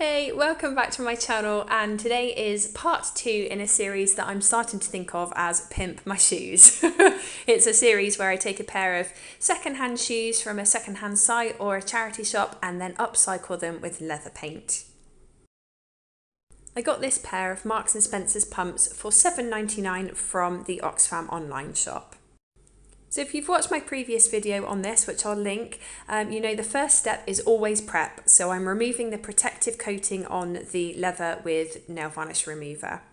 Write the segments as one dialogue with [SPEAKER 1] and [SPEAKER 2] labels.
[SPEAKER 1] Hey, welcome back to my channel, and today is part 2 in a series that I'm starting to think of as Pimp My Shoes. It's a series where I take a pair of second-hand shoes from a second-hand site or a charity shop and then upcycle them with leather paint. I got this pair of Marks & Spencer's pumps for £7.99 from the Oxfam online shop. So if you've watched my previous video on this, which I'll link, you know the first step is always prep. So I'm removing the protective coating on the leather with nail varnish remover.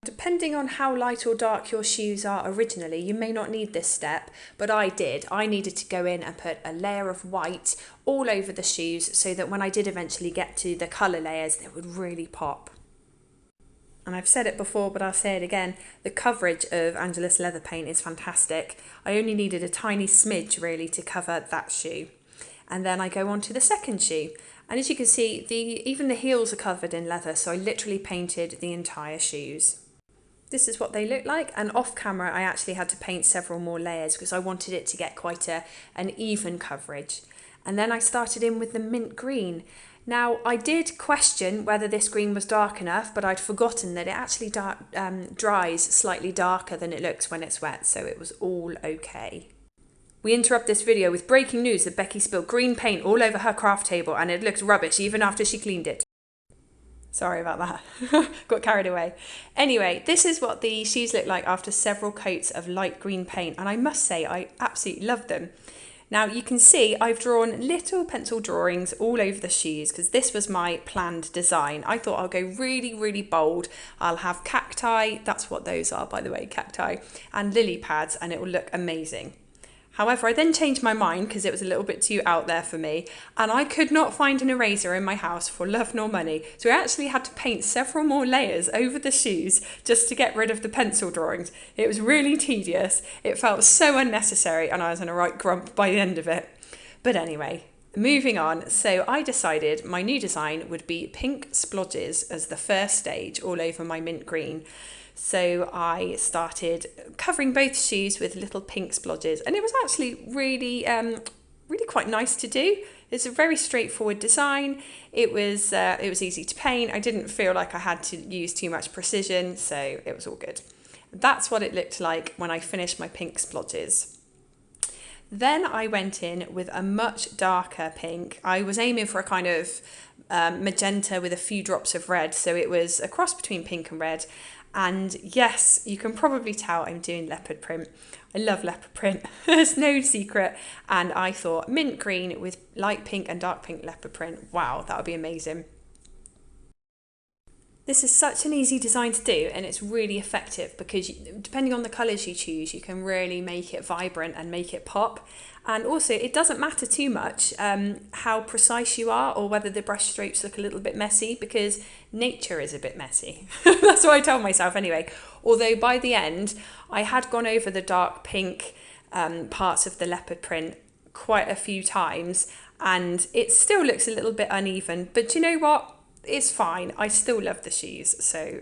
[SPEAKER 1] Depending on how light or dark your shoes are originally, you may not need this step, but I did. I needed to go in and put a layer of white all over the shoes so that when I did eventually get to the colour layers, they would really pop. And I've said it before, but I'll say it again, the coverage of Angelus leather paint is fantastic. I only needed a tiny smidge really to cover that shoe. And then I go on to the second shoe. And as you can see, even the heels are covered in leather, so I literally painted the entire shoes. This is what they look like, and off camera I actually had to paint several more layers because I wanted it to get quite an even coverage. And then I started in with the mint green. Now, I did question whether this green was dark enough, but I'd forgotten that it actually dries slightly darker than it looks when it's wet, so it was all okay. We interrupt this video with breaking news that Becky spilled green paint all over her craft table and it looked rubbish even after she cleaned it. Sorry about that, got carried away. Anyway, this is what the shoes look like after several coats of light green paint, and I must say I absolutely love them. Now you can see I've drawn little pencil drawings all over the shoes because this was my planned design. I thought I'll go really bold. I'll have cacti, that's what those are by the way, cacti, and lily pads, and it will look amazing. However, I then changed my mind because it was a little bit too out there for me, and I could not find an eraser in my house for love nor money. So I actually had to paint several more layers over the shoes just to get rid of the pencil drawings. It was really tedious. It felt so unnecessary, and I was in a right grump by the end of it. But anyway, moving on. So I decided my new design would be pink splodges as the first stage all over my mint green. So I started covering both shoes with little pink splodges, and it was actually really quite nice to do. It's a very straightforward design. It was easy to paint. I didn't feel like I had to use too much precision, so it was all good. That's what it looked like when I finished my pink splodges. Then I went in with a much darker pink. I was aiming for a kind of magenta with a few drops of red, so it was a cross between pink and red. And yes, you can probably tell I'm doing leopard print. I love leopard print, there's no secret. And I thought mint green with light pink and dark pink leopard print, wow, that would be amazing. This is such an easy design to do, and it's really effective because depending on the colours you choose, you can really make it vibrant and make it pop. And also, it doesn't matter too much how precise you are or whether the brush strokes look a little bit messy, because nature is a bit messy. That's what I tell myself anyway. Although by the end, I had gone over the dark pink parts of the leopard print quite a few times, and it still looks a little bit uneven. But you know what? It's fine. I still love the shoes, so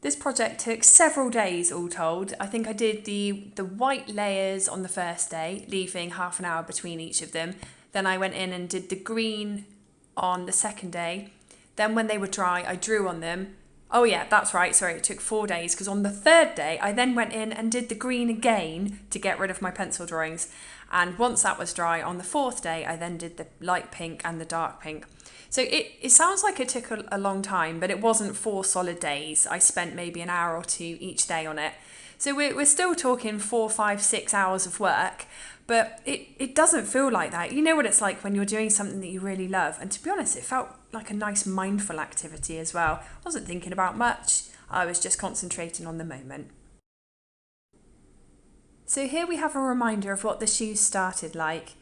[SPEAKER 1] This project took several days all told. I think I did the white layers on the first day, leaving half an hour between each of them. Then I went in and did the green on the second day. Then when they were dry, I drew on them. Oh yeah, that's right, sorry, it took 4 days, because on the third day, I then went in and did the green again to get rid of my pencil drawings. And once that was dry, on the fourth day, I then did the light pink and the dark pink. So it sounds like it took a long time, but it wasn't 4 solid days. I spent maybe an hour or 2 each day on it. So we're still talking 4, 5, 6 hours of work, but it doesn't feel like that. You know what it's like when you're doing something that you really love. And to be honest, it felt like a nice mindful activity as well. I wasn't thinking about much. I was just concentrating on the moment. So here we have a reminder of what the shoes started like.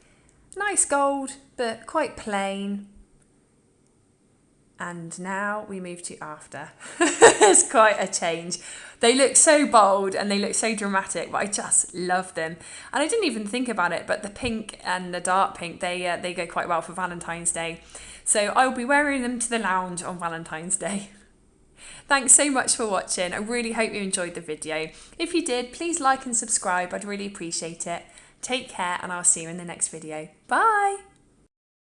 [SPEAKER 1] Nice gold, but quite plain. And now we move to after. It's quite a change. They look so bold and they look so dramatic, but I just love them. And I didn't even think about it, but the pink and the dark pink, they go quite well for Valentine's Day. So I'll be wearing them to the lounge on Valentine's Day. Thanks so much for watching. I really hope you enjoyed the video. If you did, please like and subscribe. I'd really appreciate it. Take care, and I'll see you in the next video. Bye!